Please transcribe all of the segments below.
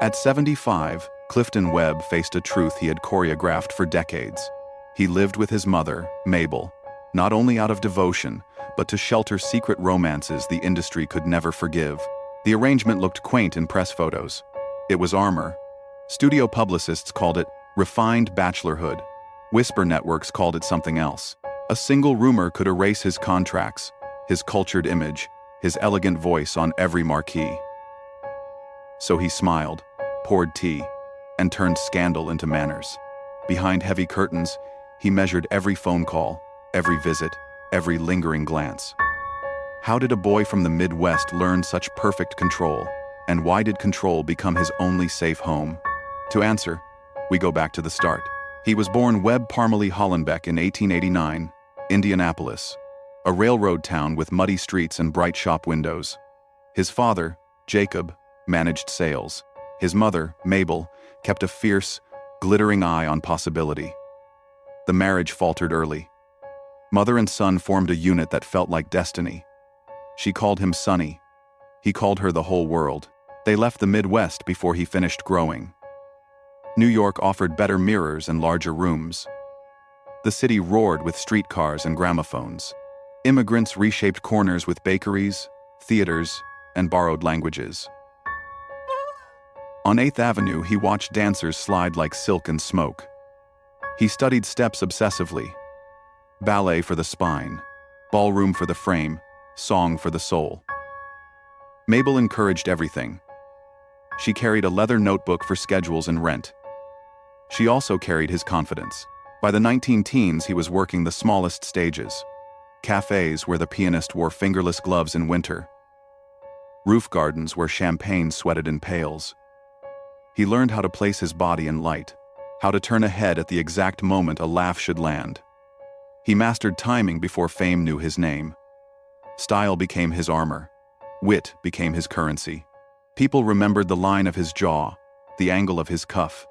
At 75, Clifton Webb faced a truth he had choreographed for decades. He lived with his mother, Mabel, not only out of devotion, but to shelter secret romances the industry could never forgive. The arrangement looked quaint in press photos. It was armor. Studio publicists called it refined bachelorhood. Whisper networks called it something else. A single rumor could erase his contracts, his cultured image, his elegant voice on every marquee. So he smiled, poured tea, and turned scandal into manners. Behind heavy curtains, he measured every phone call, every visit, every lingering glance. How did a boy from the Midwest learn such perfect control? And why did control become his only safe home? To answer, we go back to the start. He was born Webb Parmalee Hollenbeck in 1889, Indianapolis, a railroad town with muddy streets and bright shop windows. His father, Jacob, managed sales. His mother, Mabel, kept a fierce, glittering eye on possibility. The marriage faltered early. Mother and son formed a unit that felt like destiny. She called him Sonny. He called her the whole world. They left the Midwest before he finished growing. New York offered better mirrors and larger rooms. The city roared with streetcars and gramophones. Immigrants reshaped corners with bakeries, theaters, and borrowed languages. On 8th Avenue, he watched dancers slide like silk and smoke. He studied steps obsessively. Ballet for the spine, ballroom for the frame, song for the soul. Mabel encouraged everything. She carried a leather notebook for schedules and rent. She also carried his confidence. By the 19-teens, he was working the smallest stages. Cafes where the pianist wore fingerless gloves in winter. Roof gardens where champagne sweated in pails. He learned how to place his body in light, how to turn a head at the exact moment a laugh should land. He mastered timing before fame knew his name. Style became his armor. Wit became his currency. People remembered the line of his jaw, the angle of his cuff,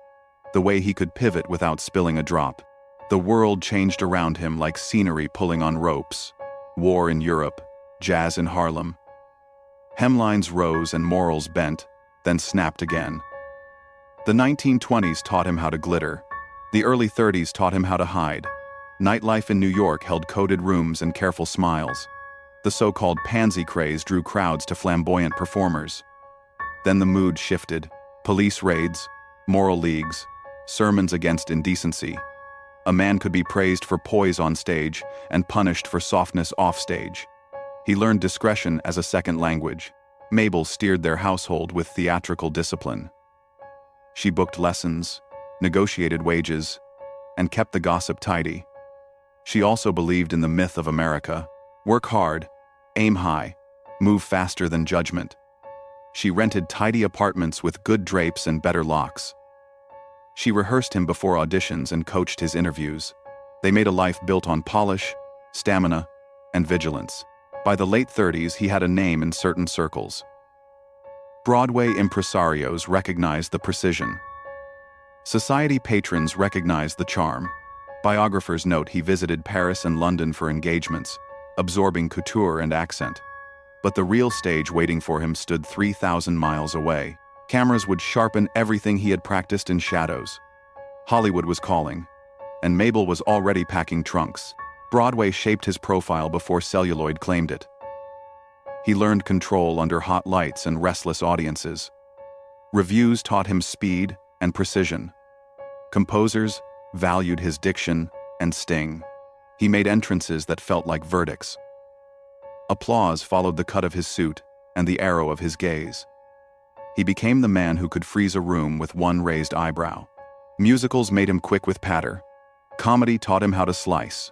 the way he could pivot without spilling a drop. The world changed around him like scenery pulling on ropes. War in Europe, jazz in Harlem. Hemlines rose and morals bent, then snapped again. The 1920s taught him how to glitter. The early 30s taught him how to hide. Nightlife in New York held coded rooms and careful smiles. The so-called pansy craze drew crowds to flamboyant performers. Then the mood shifted. Police raids, moral leagues, sermons against indecency. A man could be praised for poise on stage and punished for softness off stage. He learned discretion as a second language. Mabel steered their household with theatrical discipline. She booked lessons, negotiated wages, and kept the gossip tidy. She also believed in the myth of America. Work hard, aim high, move faster than judgment. She rented tidy apartments with good drapes and better locks. She rehearsed him before auditions and coached his interviews. They made a life built on polish, stamina, and vigilance. By the late 30s, he had a name in certain circles. Broadway impresarios recognized the precision. Society patrons recognized the charm. Biographers note he visited Paris and London for engagements, absorbing couture and accent. But the real stage waiting for him stood 3,000 miles away. Cameras would sharpen everything he had practiced in shadows. Hollywood was calling, and Mabel was already packing trunks. Broadway shaped his profile before celluloid claimed it. He learned control under hot lights and restless audiences. Reviews taught him speed and precision. Composers valued his diction and sting. He made entrances that felt like verdicts. Applause followed the cut of his suit and the arrow of his gaze. He became the man who could freeze a room with one raised eyebrow. Musicals made him quick with patter. Comedy taught him how to slice.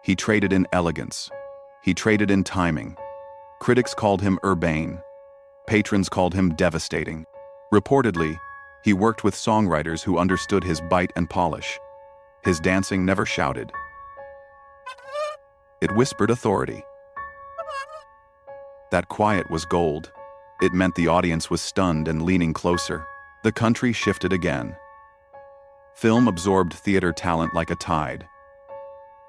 He traded in elegance. He traded in timing. Critics called him urbane. Patrons called him devastating. Reportedly, he worked with songwriters who understood his bite and polish. His dancing never shouted. It whispered authority. That quiet was gold. It meant the audience was stunned and leaning closer. The country shifted again. Film absorbed theater talent like a tide.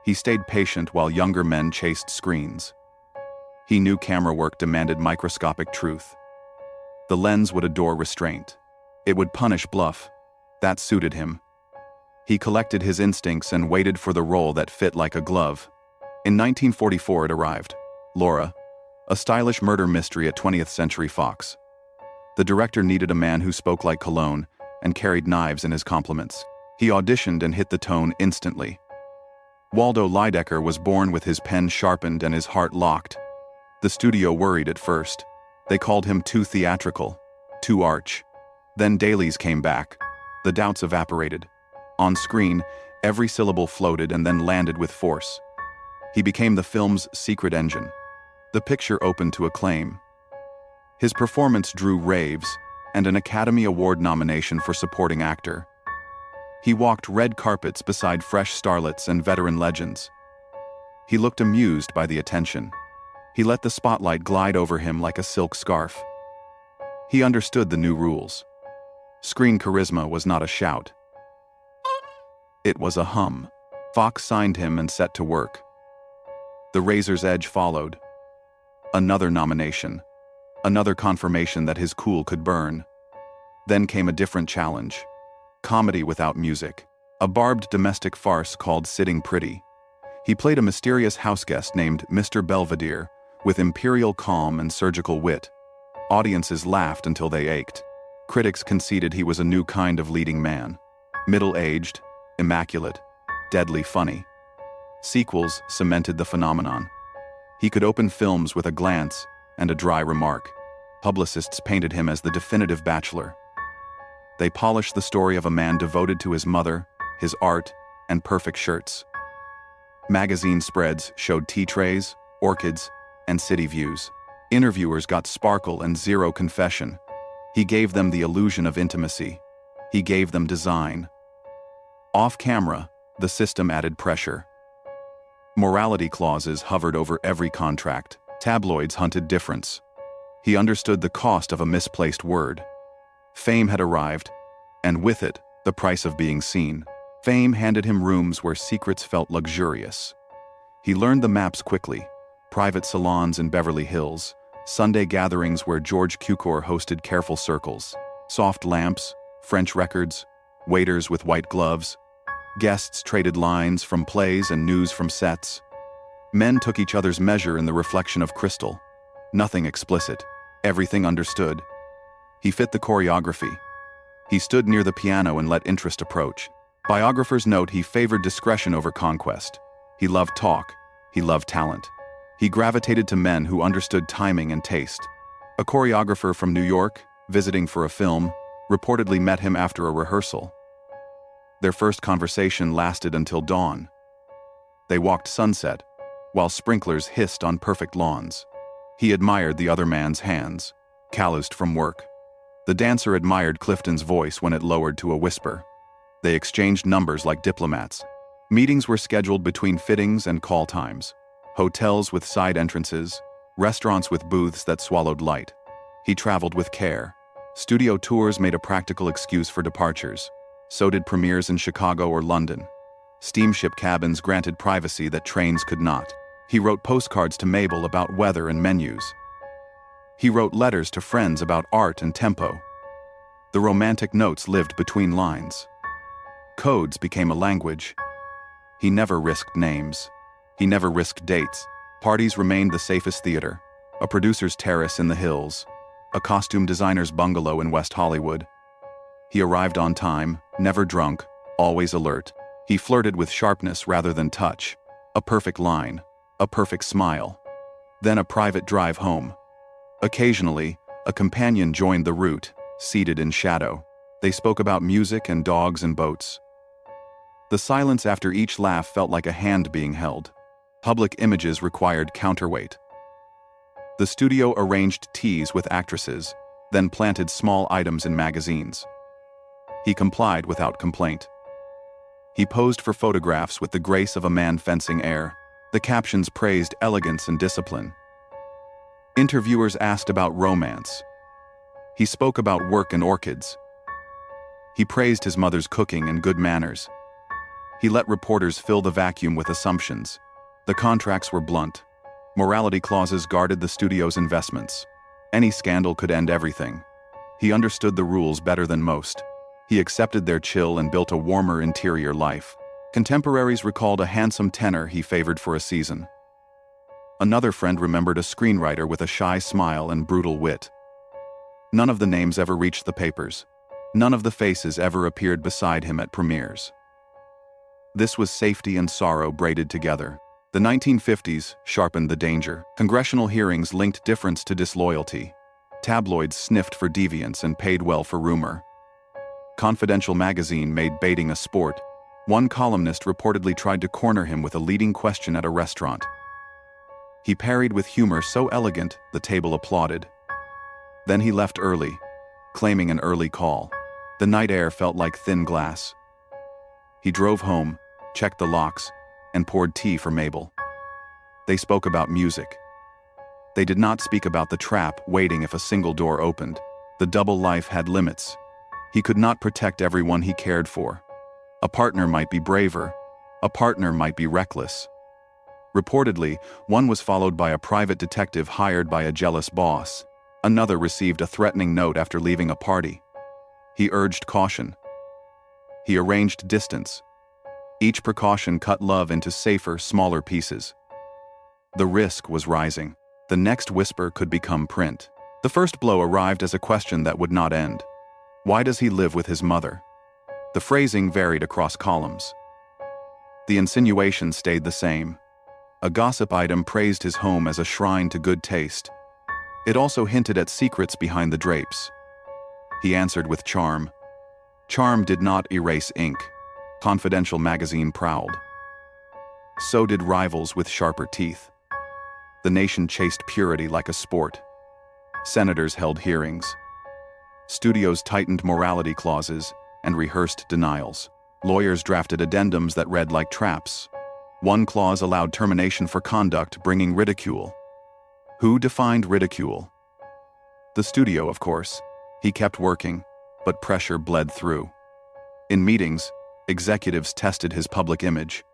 He stayed patient while younger men chased screens. He knew camera work demanded microscopic truth. The lens would adore restraint. It would punish bluff. That suited him. He collected his instincts and waited for the role that fit like a glove. In 1944 it arrived. Laura, a stylish murder mystery at 20th Century Fox. The director needed a man who spoke like cologne and carried knives in his compliments. He auditioned and hit the tone instantly. Waldo Lydecker was born with his pen sharpened and his heart locked. The studio worried at first. They called him too theatrical, too arch. Then dailies came back. The doubts evaporated. On screen, every syllable floated and then landed with force. He became the film's secret engine. The picture opened to acclaim. His performance drew raves and an Academy Award nomination for supporting actor. He walked red carpets beside fresh starlets and veteran legends. He looked amused by the attention. He let the spotlight glide over him like a silk scarf. He understood the new rules. Screen charisma was not a shout. It was a hum. Fox signed him and set to work. The Razor's Edge followed. Another nomination. Another confirmation that his cool could burn. Then came a different challenge. Comedy without music. A barbed domestic farce called Sitting Pretty. He played a mysterious houseguest named Mr. Belvedere, with imperial calm and surgical wit. Audiences laughed until they ached. Critics conceded he was a new kind of leading man. Middle-aged, immaculate, deadly funny. Sequels cemented the phenomenon. He could open films with a glance and a dry remark. Publicists painted him as the definitive bachelor. They polished the story of a man devoted to his mother, his art, and perfect shirts. Magazine spreads showed tea trays, orchids, and city views. Interviewers got sparkle and zero confession. He gave them the illusion of intimacy. He gave them design. Off camera, the system added pressure. Morality clauses hovered over every contract. Tabloids hunted difference. He understood the cost of a misplaced word. Fame had arrived, and with it, the price of being seen. Fame handed him rooms where secrets felt luxurious. He learned the maps quickly. Private salons in Beverly Hills, Sunday gatherings where George Cukor hosted careful circles, soft lamps, French records, waiters with white gloves. Guests traded lines from plays and news from sets. Men took each other's measure in the reflection of crystal. Nothing explicit, everything understood. He fit the choreography. He stood near the piano and let interest approach. Biographers note he favored discretion over conquest. He loved talk. He loved talent. He gravitated to men who understood timing and taste. A choreographer from New York, visiting for a film, reportedly met him after a rehearsal. Their first conversation lasted until dawn. They walked sunset, while sprinklers hissed on perfect lawns. He admired the other man's hands, calloused from work. The dancer admired Clifton's voice when it lowered to a whisper. They exchanged numbers like diplomats. Meetings were scheduled between fittings and call times. Hotels with side entrances, restaurants with booths that swallowed light. He traveled with care. Studio tours made a practical excuse for departures. So did premieres in Chicago or London. Steamship cabins granted privacy that trains could not. He wrote postcards to Mabel about weather and menus. He wrote letters to friends about art and tempo. The romantic notes lived between lines. Codes became a language. He never risked names. He never risked dates. Parties remained the safest theater. A producer's terrace in the hills. A costume designer's bungalow in West Hollywood. He arrived on time, never drunk, always alert. He flirted with sharpness rather than touch. A perfect line. A perfect smile. Then a private drive home. Occasionally, a companion joined the route, seated in shadow. They spoke about music and dogs and boats. The silence after each laugh felt like a hand being held. Public images required counterweight. The studio arranged teas with actresses, then planted small items in magazines. He complied without complaint. He posed for photographs with the grace of a man fencing air. The captions praised elegance and discipline. Interviewers asked about romance. He spoke about work and orchids. He praised his mother's cooking and good manners. He let reporters fill the vacuum with assumptions. The contracts were blunt. Morality clauses guarded the studio's investments. Any scandal could end everything. He understood the rules better than most. He accepted their chill and built a warmer interior life. Contemporaries recalled a handsome tenor he favored for a season. Another friend remembered a screenwriter with a shy smile and brutal wit. None of the names ever reached the papers. None of the faces ever appeared beside him at premieres. This was safety and sorrow braided together. The 1950s sharpened the danger. Congressional hearings linked difference to disloyalty. Tabloids sniffed for deviance and paid well for rumor. Confidential magazine made baiting a sport. One columnist reportedly tried to corner him with a leading question at a restaurant. He parried with humor so elegant, the table applauded. Then he left early, claiming an early call. The night air felt like thin glass. He drove home, checked the locks, and poured tea for Mabel. They spoke about music. They did not speak about the trap waiting if a single door opened. The double life had limits. He could not protect everyone he cared for. A partner might be braver. A partner might be reckless. Reportedly, one was followed by a private detective hired by a jealous boss. Another received a threatening note after leaving a party. He urged caution. He arranged distance. Each precaution cut love into safer, smaller pieces. The risk was rising. The next whisper could become print. The first blow arrived as a question that would not end. Why does he live with his mother? The phrasing varied across columns. The insinuation stayed the same. A gossip item praised his home as a shrine to good taste. It also hinted at secrets behind the drapes. He answered with charm. Charm did not erase ink. Confidential magazine prowled. So did rivals with sharper teeth. The nation chased purity like a sport. Senators held hearings. Studios tightened morality clauses and rehearsed denials. Lawyers drafted addendums that read like traps. One clause allowed termination for conduct bringing ridicule. Who defined ridicule? The studio, of course. He kept working, but pressure bled through. In meetings, executives tested his public image.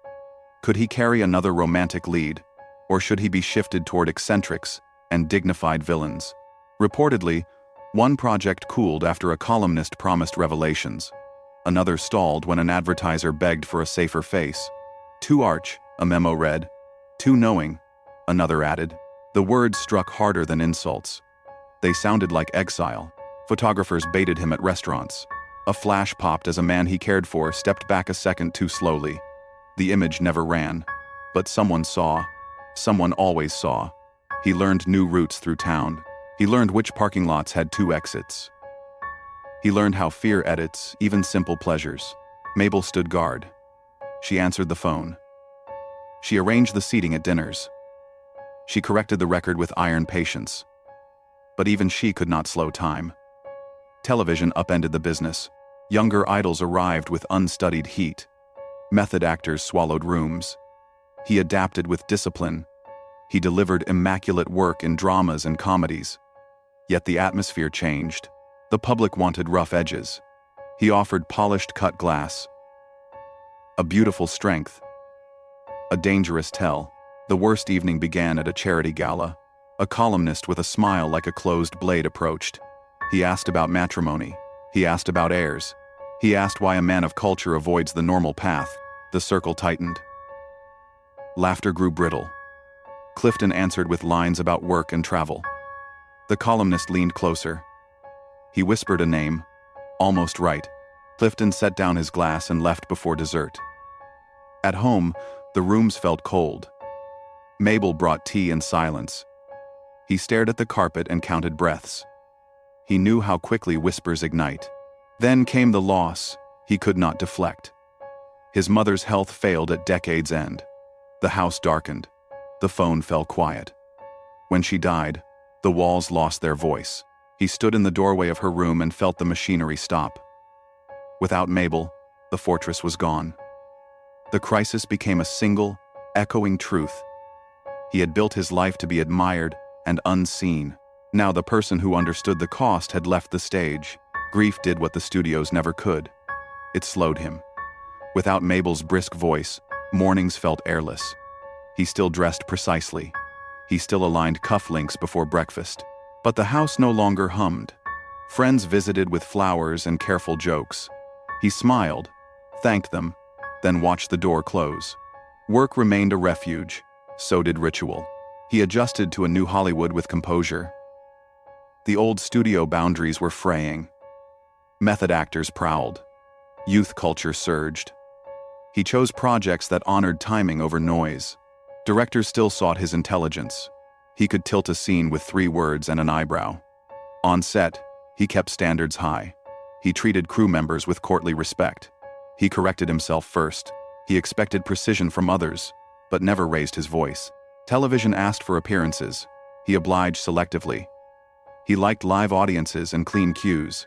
Could he carry another romantic lead, or should he be shifted toward eccentrics and dignified villains? Reportedly, one project cooled after a columnist promised revelations. Another stalled when an advertiser begged for a safer face. Too arch, a memo read. Too knowing, another added. The words struck harder than insults. They sounded like exile. Photographers baited him at restaurants. A flash popped as a man he cared for stepped back a second too slowly. The image never ran, but someone saw. Someone always saw. He learned new routes through town. He learned which parking lots had 2 exits. He learned how fear edits even simple pleasures. Mabel stood guard. She answered the phone. She arranged the seating at dinners. She corrected the record with iron patience. But even she could not slow time. Television upended the business. Younger idols arrived with unstudied heat. Method actors swallowed rooms. He adapted with discipline. He delivered immaculate work in dramas and comedies. Yet the atmosphere changed. The public wanted rough edges. He offered polished cut glass. A beautiful strength. A dangerous tell. The worst evening began at a charity gala. A columnist with a smile like a closed blade approached. He asked about matrimony. He asked about heirs. He asked why a man of culture avoids the normal path. The circle tightened. Laughter grew brittle. Clifton answered with lines about work and travel. The columnist leaned closer. He whispered a name. Almost right. Clifton set down his glass and left before dessert. At home, the rooms felt cold. Mabel brought tea in silence. He stared at the carpet and counted breaths. He knew how quickly whispers ignite. Then came the loss he could not deflect. His mother's health failed at decade's end. The house darkened. The phone fell quiet. When she died, the walls lost their voice. He stood in the doorway of her room and felt the machinery stop. Without Mabel, the fortress was gone. The crisis became a single, echoing truth. He had built his life to be admired and unseen. Now the person who understood the cost had left the stage. Grief did what the studios never could. It slowed him. Without Mabel's brisk voice, mornings felt airless. He still dressed precisely. He still aligned cufflinks before breakfast. But the house no longer hummed. Friends visited with flowers and careful jokes. He smiled, thanked them, then watched the door close. Work remained a refuge, so did ritual. He adjusted to a new Hollywood with composure. The old studio boundaries were fraying. Method actors prowled. Youth culture surged. He chose projects that honored timing over noise. Directors still sought his intelligence. He could tilt a scene with 3 words and an eyebrow. On set, he kept standards high. He treated crew members with courtly respect. He corrected himself first. He expected precision from others, but never raised his voice. Television asked for appearances. He obliged selectively. He liked live audiences and clean cues.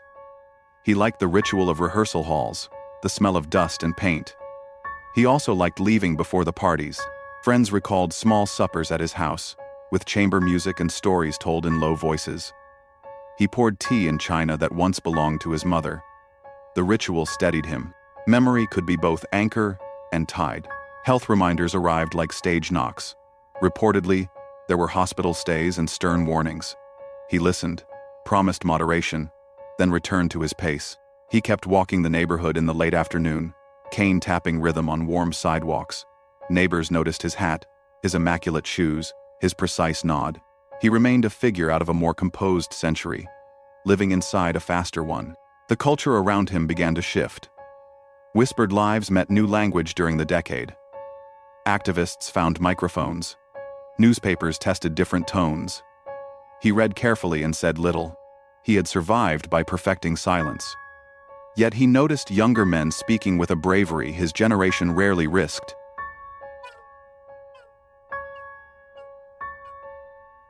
He liked the ritual of rehearsal halls, the smell of dust and paint. He also liked leaving before the parties. Friends recalled small suppers at his house, with chamber music and stories told in low voices. He poured tea in china that once belonged to his mother. The ritual steadied him. Memory could be both anchor and tide. Health reminders arrived like stage knocks. Reportedly, there were hospital stays and stern warnings. He listened, promised moderation, then returned to his pace. He kept walking the neighborhood in the late afternoon, cane tapping rhythm on warm sidewalks. Neighbors noticed his hat, his immaculate shoes, his precise nod. He remained a figure out of a more composed century, living inside a faster one. The culture around him began to shift. Whispered lives met new language during the decade. Activists found microphones. Newspapers tested different tones. He read carefully and said little. He had survived by perfecting silence. Yet he noticed younger men speaking with a bravery his generation rarely risked.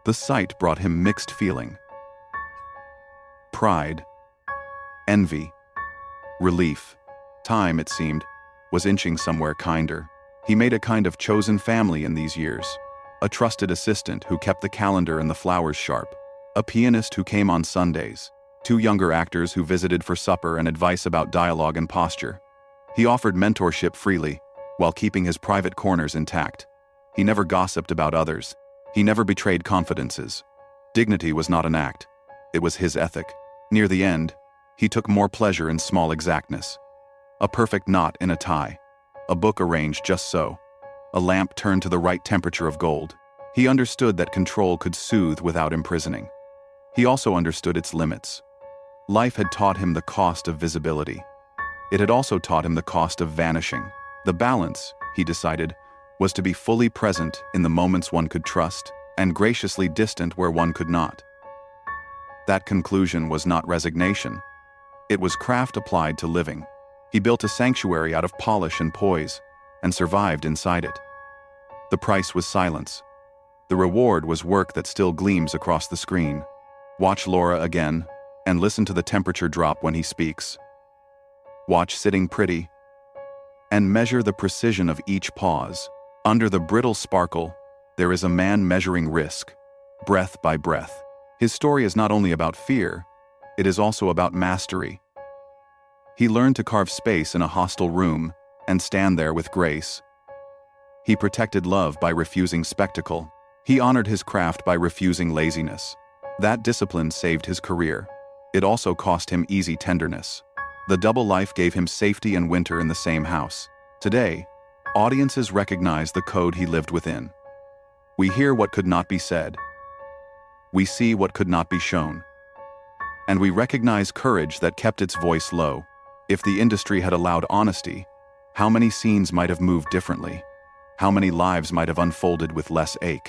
The sight brought him mixed feeling. Pride, envy, relief. Time, it seemed, was inching somewhere kinder. He made a kind of chosen family in these years. A trusted assistant who kept the calendar and the flowers sharp. A pianist who came on Sundays. 2 younger actors who visited for supper and advice about dialogue and posture. He offered mentorship freely, while keeping his private corners intact. He never gossiped about others. He never betrayed confidences. Dignity was not an act. It was his ethic. Near the end, he took more pleasure in small exactness. A perfect knot in a tie. A book arranged just so. A lamp turned to the right temperature of gold. He understood that control could soothe without imprisoning. He also understood its limits. Life had taught him the cost of visibility. It had also taught him the cost of vanishing. The balance, he decided, was to be fully present in the moments one could trust, and graciously distant where one could not. That conclusion was not resignation. It was craft applied to living. He built a sanctuary out of polish and poise, and survived inside it. The price was silence. The reward was work that still gleams across the screen. Watch Laura again, and listen to the temperature drop when he speaks. Watch Sitting Pretty, and measure the precision of each pause. Under the brittle sparkle, there is a man measuring risk, breath by breath. His story is not only about fear, it is also about mastery. He learned to carve space in a hostile room and stand there with grace. He protected love by refusing spectacle. He honored his craft by refusing laziness. That discipline saved his career. It also cost him easy tenderness. The double life gave him safety and winter in the same house. Today, audiences recognize the code he lived within. We hear what could not be said. We see what could not be shown. And we recognize courage that kept its voice low. If the industry had allowed honesty, how many scenes might have moved differently? How many lives might have unfolded with less ache?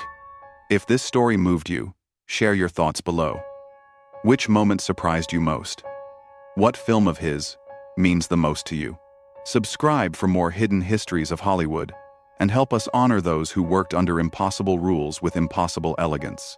If this story moved you, share your thoughts below. Which moment surprised you most? What film of his means the most to you? Subscribe for more hidden histories of Hollywood, and help us honor those who worked under impossible rules with impossible elegance.